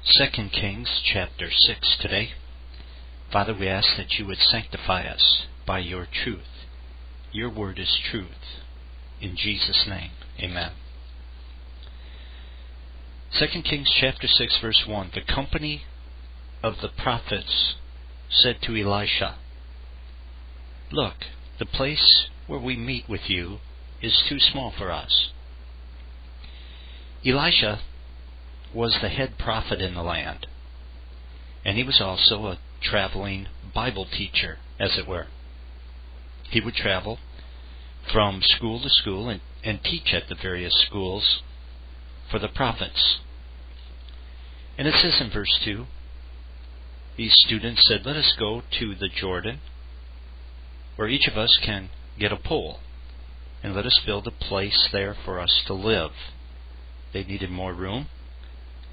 2 Kings chapter 6 today. Father, we ask that you would sanctify us by your truth. Your word is truth. In Jesus' name, amen. 2 Kings chapter 6 verse 1. The company of the prophets said to Elisha, "Look, the place where we meet with you is too small for us." Elisha was the head prophet in the land, and he was also a traveling Bible teacher, as it were. He would travel from school to school and teach at the various schools for the prophets. And it says in verse 2, these students said, "Let us go to the Jordan, where each of us can get a pole, and let us build a place there for us to live." They needed more room,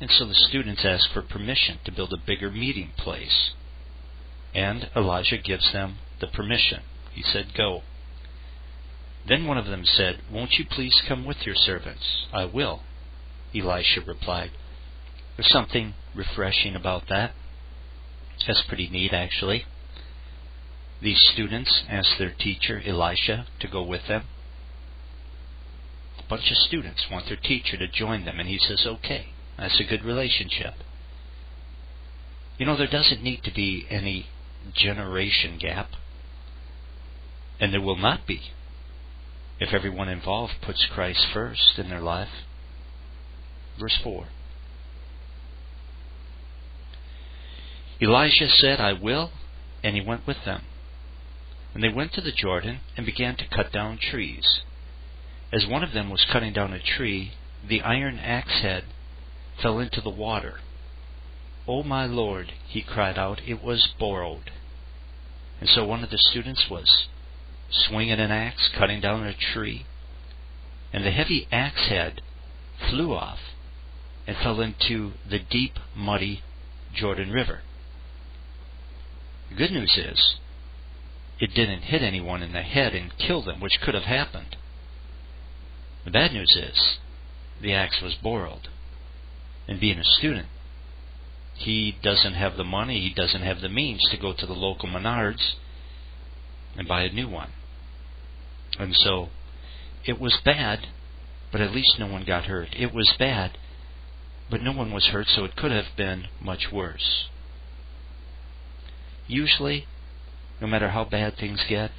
and so the students asked for permission to build a bigger meeting place. And Elijah gives them the permission. He said, "Go." Then one of them said, "Won't you please come with your servants?" "I will," Elisha replied. There's something refreshing about that. That's pretty neat, actually. These students asked their teacher, Elisha, to go with them. A bunch of students want their teacher to join them, and he says, okay. That's a good relationship. You know, there doesn't need to be any generation gap, and there will not be if everyone involved puts Christ first in their life. Verse 4. Elisha said, "I will," and he went with them. And they went to the Jordan and began to cut down trees. As one of them was cutting down a tree, the iron axe head fell into the water. "Oh, my Lord," he cried out, "it was borrowed." And so one of the students was swinging an axe, cutting down a tree, and the heavy axe head flew off and fell into the deep, muddy Jordan River. The good news is, it didn't hit anyone in the head and kill them, which could have happened. The bad news is, the axe was borrowed. And being a student, he doesn't have the money, he doesn't have the means to go to the local Menards and buy a new one. And so, it was bad, but at least no one got hurt. It was bad, but no one was hurt, so it could have been much worse. Usually, no matter how bad things get,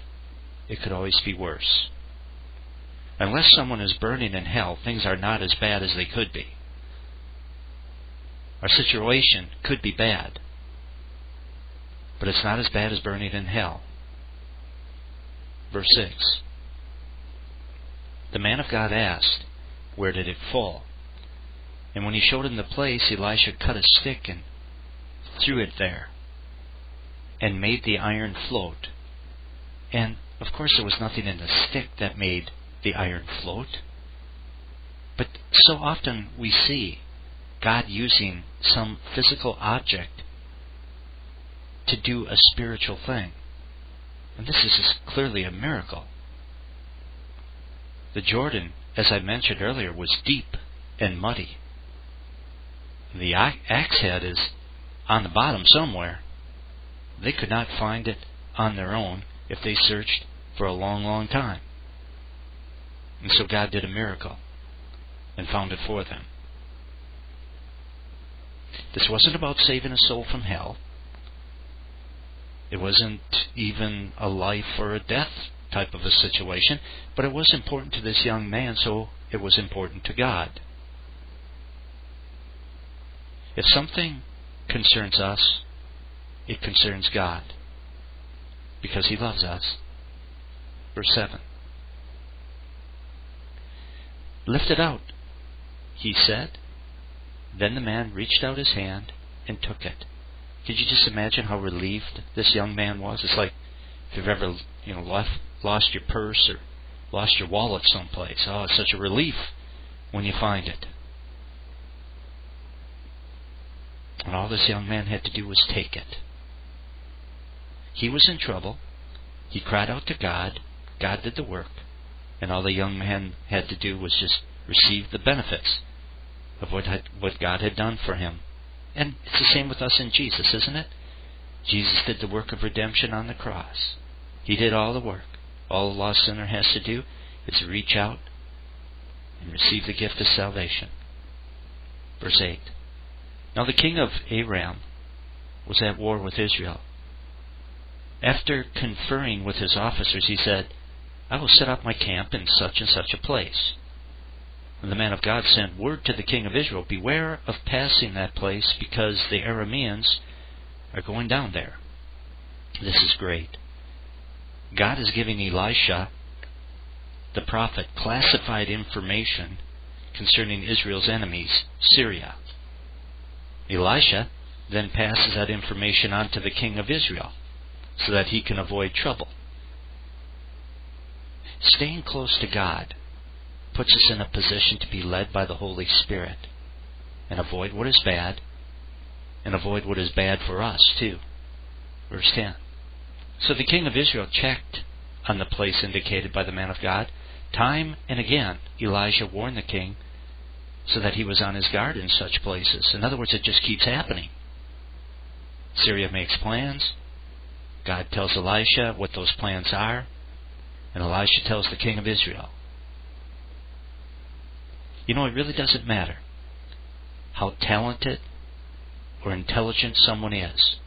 it could always be worse. Unless someone is burning in hell, things are not as bad as they could be. Our situation could be bad, but it's not as bad as burning in hell. Verse 6. The man of God asked, "Where did it fall?" And when he showed him the place, Elisha cut a stick and threw it there, and made the iron float. And, of course, there was nothing in the stick that made the iron float. But so often we see God using some physical object to do a spiritual thing. And this is clearly a miracle. The Jordan, as I mentioned earlier, was deep and muddy. The axe head is on the bottom somewhere. They could not find it on their own if they searched for a long, long time. And so God did a miracle and found it for them. This wasn't about saving a soul from hell. It wasn't even a life or a death type of a situation, but it was important to this young man, so it was important to God. If something concerns us, it concerns God, because He loves us. Verse 7. "Lift it out," he said. Then the man reached out his hand and took it. Could you just imagine how relieved this young man was? It's like if you've ever, lost your purse or lost your wallet someplace. Oh, it's such a relief when you find it. And all this young man had to do was take it. He was in trouble. He cried out to God. God did the work. And all the young man had to do was just receive the benefits of what God had done for him And it's the same with us in Jesus, isn't it? Jesus did the work of redemption on the cross. He did all the work. All a lost sinner has to do is reach out and receive the gift of salvation. Verse 8. Now the king of Aram was at war with Israel. After conferring with his officers, he said, I will set up my camp in such and such a place. And the man of God sent word to the king of Israel, beware of passing that place, because the Arameans are going down there. This is great. God is giving Elisha, the prophet, classified information concerning Israel's enemies, Syria. Elisha then passes that information on to the king of Israel so that he can avoid trouble. Staying close to God puts us in a position to be led by the Holy Spirit and avoid what is bad, and avoid what is bad for us too. Verse 10. So the king of Israel checked on the place indicated by the man of God. Time and again Elijah warned the king so that he was on his guard in such places. In other words, it just keeps happening. Syria makes plans. God tells Elisha what those plans are, and Elisha tells the king of Israel. You know, it really doesn't matter how talented or intelligent someone is.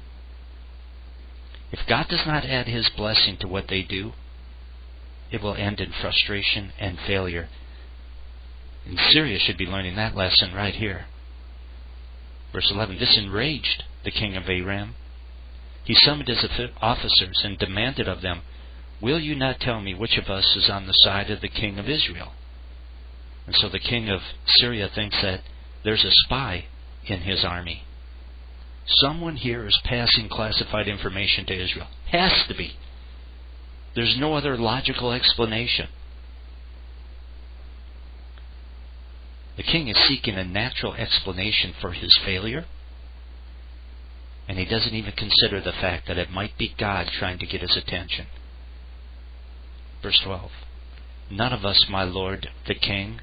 If God does not add His blessing to what they do, it will end in frustration and failure. And Syria should be learning that lesson right here. Verse 11, this enraged the king of Aram. He summoned his officers and demanded of them, will you not tell me which of us is on the side of the king of Israel? And so the king of Syria thinks that there's a spy in his army. Someone here is passing classified information to Israel. Has to be. There's no other logical explanation. The king is seeking a natural explanation for his failure, and he doesn't even consider the fact that it might be God trying to get his attention. Verse 12. None of us, my lord, the king,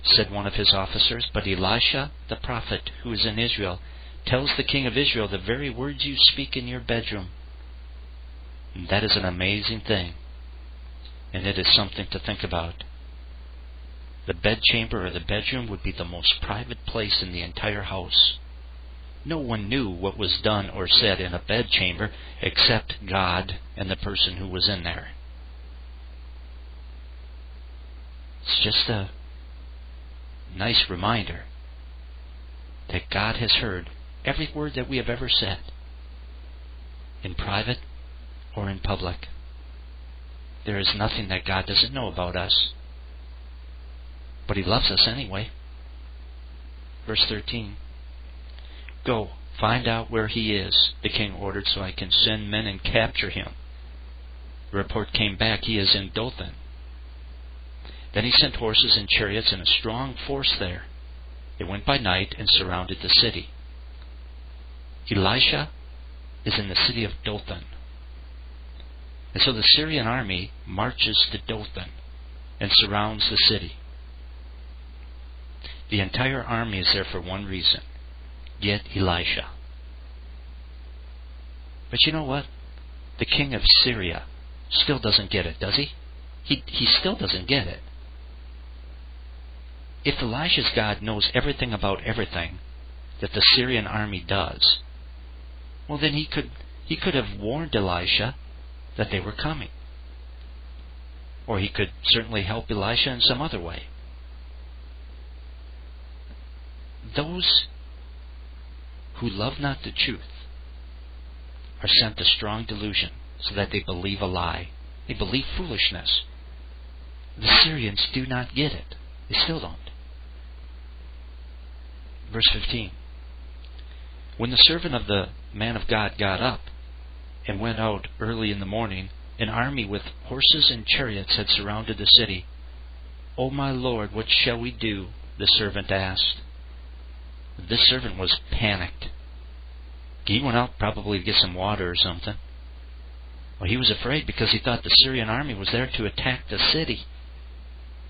said one of his officers, but Elisha, the prophet, who is in Israel, tells the king of Israel the very words you speak in your bedroom. And that is an amazing thing, and it is something to think about. The bedchamber or the bedroom would be the most private place in the entire house. No one knew what was done or said in a bedchamber except God and the person who was in there. It's just a nice reminder that God has heard every word that we have ever said, in private or in public. There is nothing that God doesn't know about us. But He loves us anyway. Verse 13. Go, find out where he is, the king ordered, so I can send men and capture him. The report came back, he is in Dothan. Then he sent horses and chariots and a strong force there. They went by night and surrounded the city. Elisha is in the city of Dothan. And so the Syrian army marches to Dothan and surrounds the city. The entire army is there for one reason: get Elisha. But you know what? The king of Syria still doesn't get it, does he? He still doesn't get it. If Elisha's God knows everything about everything that the Syrian army does, well, then he could have warned Elisha that they were coming. Or he could certainly help Elisha in some other way. Those who love not the truth are sent a strong delusion so that they believe a lie. They believe foolishness. The Syrians do not get it. They still don't. Verse 15. When the servant of the man of God got up and went out early in the morning, an army with horses and chariots had surrounded the city. "O my Lord, what shall we do?" the servant asked. This servant was panicked. He went out probably to get some water or something. Well, he was afraid because he thought the Syrian army was there to attack the city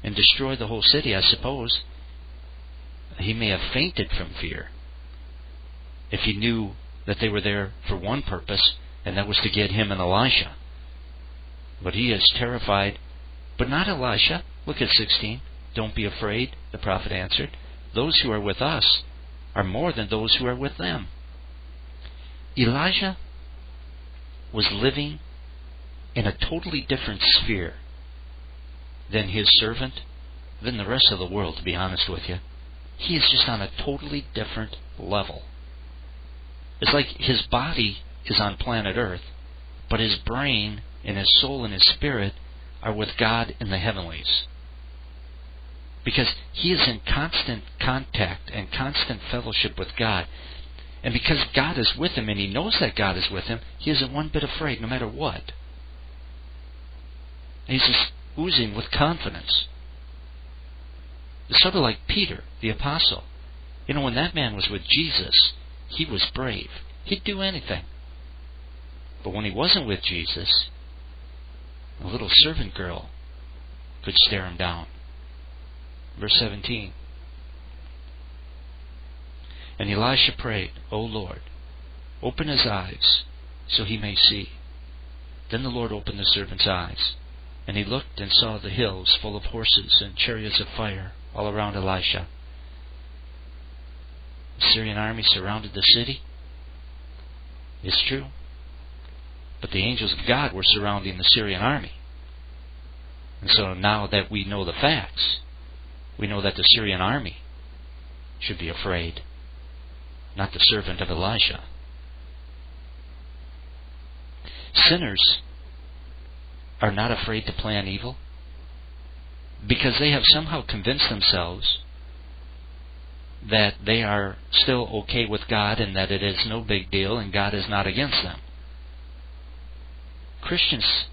and destroy the whole city, I suppose. He may have fainted from fear. if he knew that they were there for one purpose, and that was to get him and Elisha. But he is terrified. But not Elisha. Look at 16. Don't be afraid, the prophet answered. Those who are with us are more than those who are with them. Elijah was living in a totally different sphere than his servant, than the rest of the world, to be honest with you. He is just on a totally different level. It's like his body is on planet Earth, but his brain and his soul and his spirit are with God in the heavenlies. Because he is in constant contact and constant fellowship with God. And because God is with him and he knows that God is with him, he isn't one bit afraid no matter what. And he's just oozing with confidence. It's sort of like Peter, the apostle. You know, when that man was with Jesus, he was brave. He'd do anything. But when he wasn't with Jesus, a little servant girl could stare him down. Verse 17. And Elisha prayed, O Lord, open his eyes, so he may see. Then the Lord opened the servant's eyes, and he looked and saw the hills full of horses and chariots of fire all around Elisha. The Syrian army surrounded the city. It's true. But the angels of God were surrounding the Syrian army. And so now that we know the facts, we know that the Syrian army should be afraid, not the servant of Elisha. Sinners are not afraid to plan evil because they have somehow convinced themselves that they are still okay with God and that it is no big deal and God is not against them. Christians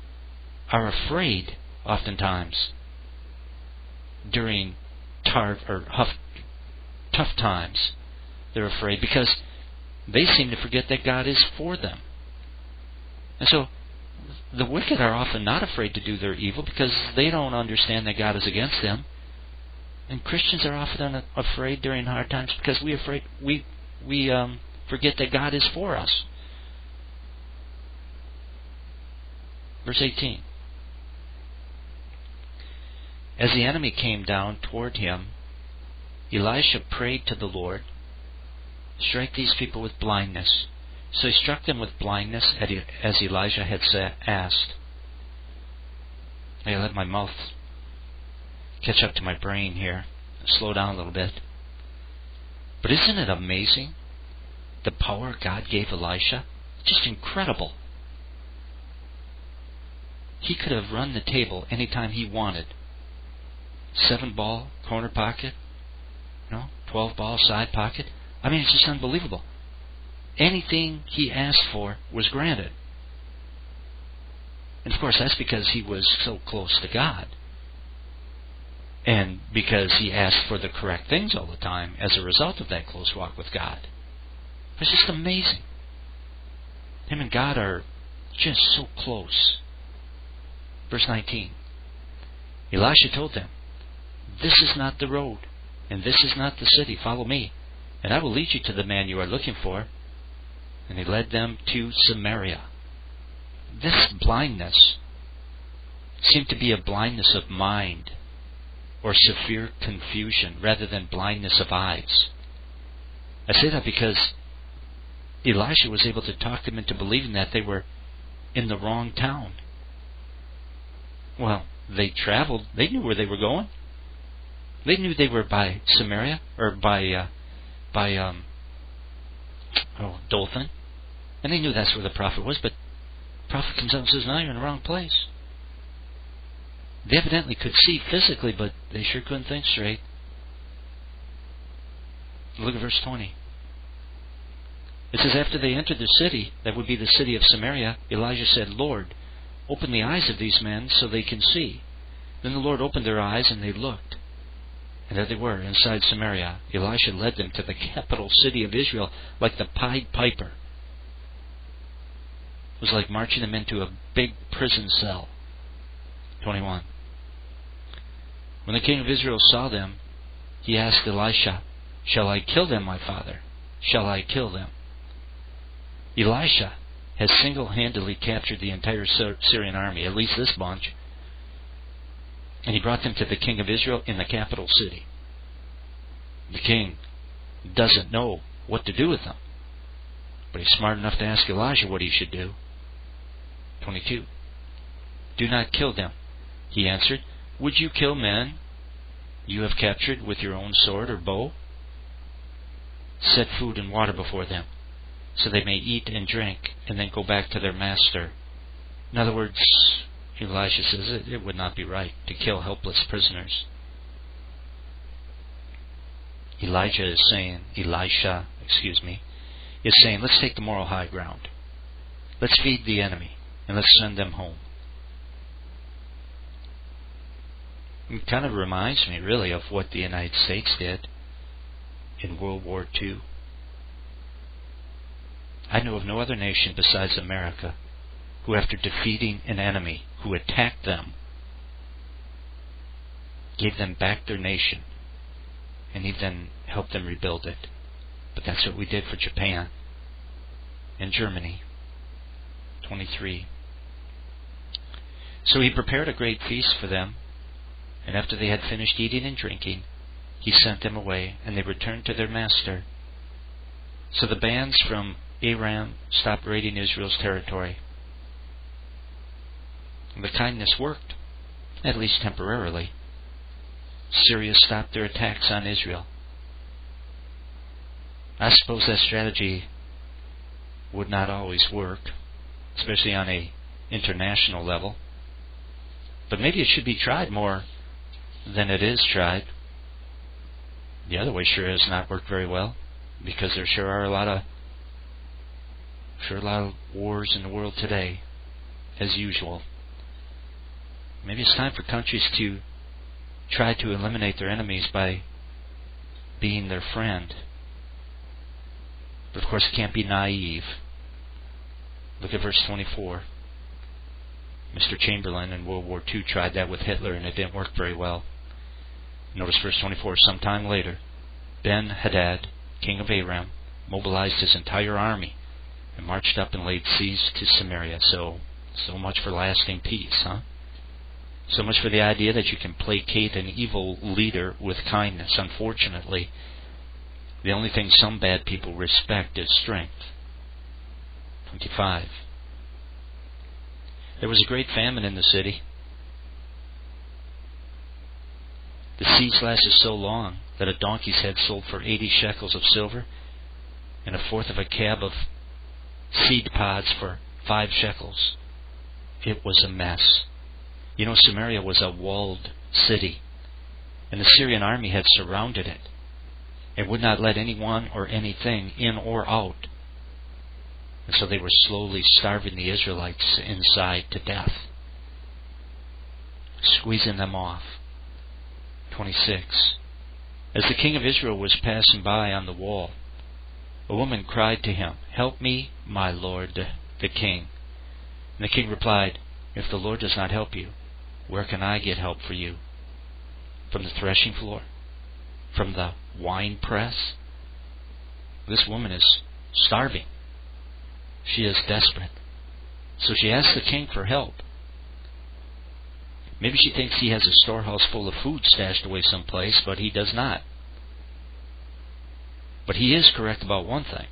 are afraid oftentimes during tough times. They're afraid because they seem to forget that God is for them. And so the wicked are often not afraid to do their evil because they don't understand that God is against them. And Christians are often afraid during hard times because we forget that God is for us. Verse 18. As the enemy came down toward him, Elisha prayed to the Lord, strike these people with blindness. So he struck them with blindness as Elijah had asked. I let my mouth catch up to my brain here. Slow down a little bit. But isn't it amazing the power God gave Elisha? Just incredible. He could have run the table anytime he wanted. 7-ball corner pocket, 12-ball side pocket. I mean, it's just unbelievable. Anything he asked for was granted. And of course, that's because he was so close to God. And because he asked for the correct things all the time as a result of that close walk with God. It's just amazing. Him and God are just so close. Verse 19. Elisha told them, this is not the road, and this is not the city. Follow me, and I will lead you to the man you are looking for. And he led them to Samaria. This blindness seemed to be a blindness of mind or severe confusion rather than blindness of eyes. I say that because Elisha was able to talk them into believing that they were in the wrong town. Well, they traveled. They knew where they were going. They knew they were by Samaria, or by Dothan. And they knew that's where the prophet was, but the prophet comes out and says, no, you're in the wrong place. They evidently could see physically, but they sure couldn't think straight. Look at verse 20. It says, after they entered the city, that would be the city of Samaria, Elijah said, Lord, open the eyes of these men so they can see. Then the Lord opened their eyes, and they looked. And there they were, inside Samaria. Elisha led them to the capital city of Israel like the Pied Piper. It was like marching them into a big prison cell. 21. When the king of Israel saw them, he asked Elisha, shall I kill them, my father? Shall I kill them? Elisha has single-handedly captured the entire Syrian army, at least this bunch, and he brought them to the king of Israel in the capital city. The king doesn't know what to do with them, but he's smart enough to ask Elijah what he should do. 22. Do not kill them, he answered. Would you kill men you have captured with your own sword or bow? Set food and water before them, so they may eat and drink, and then go back to their master. In other words, Elisha says it would not be right to kill helpless prisoners. Elisha is saying, let's take the moral high ground. Let's feed the enemy, and let's send them home. It kind of reminds me, really, of what the United States did in World War II. I know of no other nation besides America who, after defeating an enemy who attacked them, gave them back their nation and even helped them rebuild it. But that's what we did for Japan and Germany. 23. So he prepared a great feast for them, and after they had finished eating and drinking, he sent them away, and they returned to their master. So the bands from Aram stopped raiding Israel's territory. The kindness worked, at least temporarily. Syria stopped their attacks on Israel. I suppose that strategy would not always work, especially on an international level. But maybe it should be tried more than it is tried. The other way sure has not worked very well, because there sure are a lot of wars in the world today, as usual. Maybe it's time for countries to try to eliminate their enemies by being their friend. But of course it can't be naive. Look at verse 24. Mr. Chamberlain in World War II tried that with Hitler, and it didn't work very well. Notice verse 24. Sometime later, Ben-Hadad, king of Aram, mobilized his entire army and marched up and laid siege to Samaria. So much for lasting peace, huh? So much for the idea that you can placate an evil leader with kindness. Unfortunately, the only thing some bad people respect is strength. 25. There was a great famine in the city. The siege lasted so long that a donkey's head sold for 80 shekels of silver, and a fourth of a cab of seed pods for 5 shekels. It was a mess. You know, Samaria was a walled city, and the Syrian army had surrounded it and would not let anyone or anything in or out. And so they were slowly starving the Israelites inside to death, squeezing them off. 26. As the king of Israel was passing by on the wall, a woman cried to him, "Help me, my lord, the king." And the king replied, "If the Lord does not help you, where can I get help for you? From the threshing floor? From the wine press?" This woman is starving. She is desperate. So she asks the king for help. Maybe she thinks he has a storehouse full of food stashed away someplace, but he does not. But he is correct about one thing.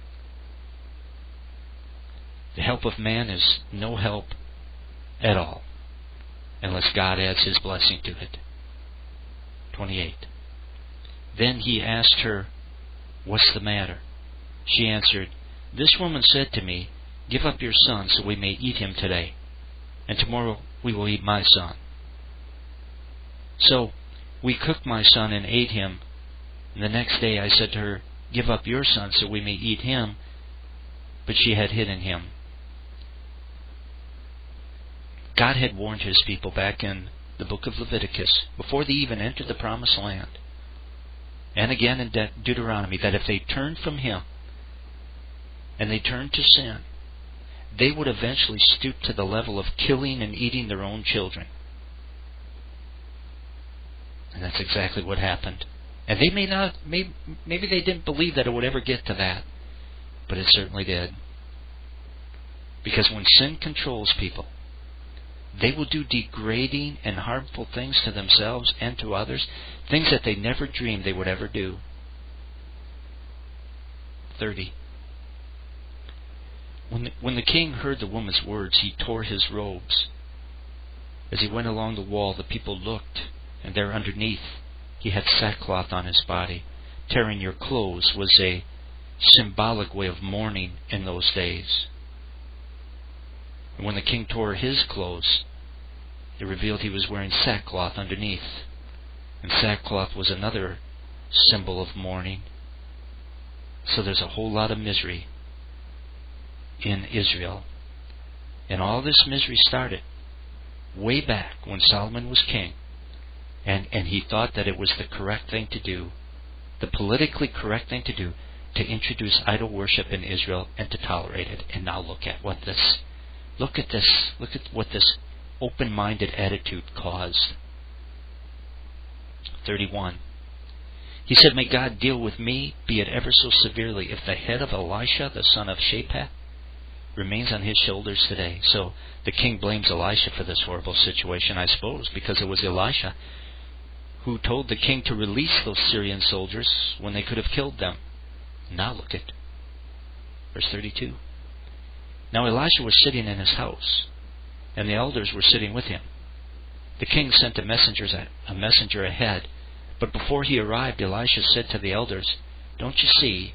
The help of man is no help at all, unless God adds His blessing to it. 28. Then he asked her, "What's the matter?" She answered, "This woman said to me, 'Give up your son so we may eat him today, and tomorrow we will eat my son.' So we cooked my son and ate him, and the next day I said to her, 'Give up your son so we may eat him,' but she had hidden him." God had warned His people back in the book of Leviticus, before they even entered the promised land, and again in Deuteronomy, that if they turned from Him and they turned to sin, they would eventually stoop to the level of killing and eating their own children. And that's exactly what happened. And they maybe they didn't believe that it would ever get to that, but it certainly did. Because when sin controls people, they will do degrading and harmful things to themselves and to others, things that they never dreamed they would ever do. 30. When the king heard the woman's words, he tore his robes. As he went along the wall, the people looked, and there underneath he had sackcloth on his body. Tearing your clothes was a symbolic way of mourning in those days. And when the king tore his clothes, it revealed he was wearing sackcloth underneath. And sackcloth was another symbol of mourning. So there's a whole lot of misery in Israel. And all this misery started way back when Solomon was king. And he thought that it was the correct thing to do, the politically correct thing to do, to introduce idol worship in Israel and to tolerate it. And now look at what this open-minded attitude caused. 31. He said, "May God deal with me, be it ever so severely, if the head of Elisha, the son of Shaphat, remains on his shoulders today." So the king blames Elisha for this horrible situation, I suppose, because it was Elisha who told the king to release those Syrian soldiers when they could have killed them. Now look at verse 32. Now Elisha was sitting in his house, and the elders were sitting with him. The king sent a messenger ahead, but before he arrived, Elisha said to the elders, "Don't you see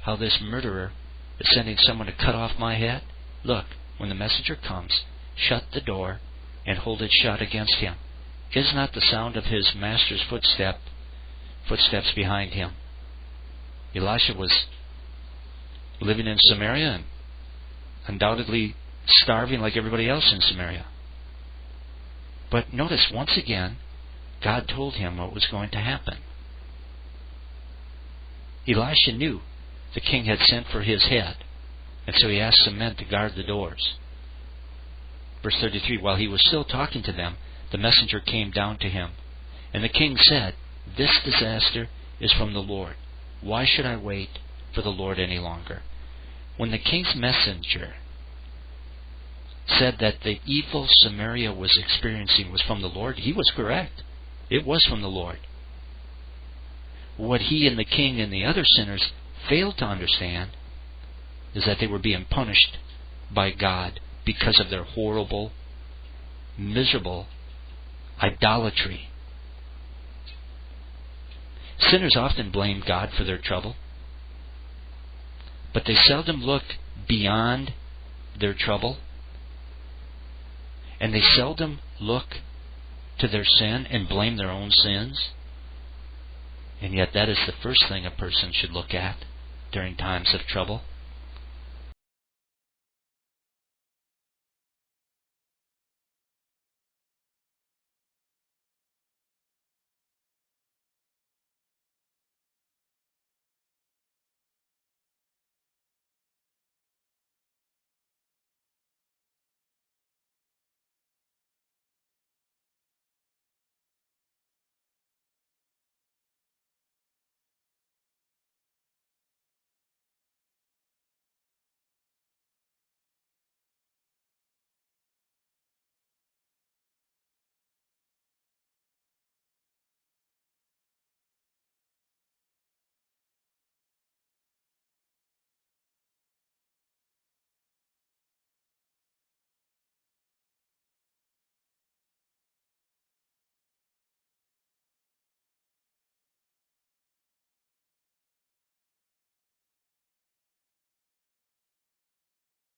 how this murderer is sending someone to cut off my head? Look, when the messenger comes, shut the door and hold it shut against him. Is not the sound of his master's footsteps behind him?" Elisha was living in Samaria and undoubtedly starving like everybody else in Samaria. But notice, once again, God told him what was going to happen. Elisha knew the king had sent for his head, and so he asked some men to guard the doors. Verse 33, while he was still talking to them, the messenger came down to him. And the king said, "This disaster is from the Lord. Why should I wait for the Lord any longer?" When the king's messenger said that the evil Samaria was experiencing was from the Lord, he was correct. It was from the Lord. What he and the king and the other sinners failed to understand is that they were being punished by God because of their horrible, miserable idolatry. Sinners often blame God for their trouble, but they seldom look beyond their trouble, and they seldom look to their sin and blame their own sins. And yet that is the first thing a person should look at during times of trouble.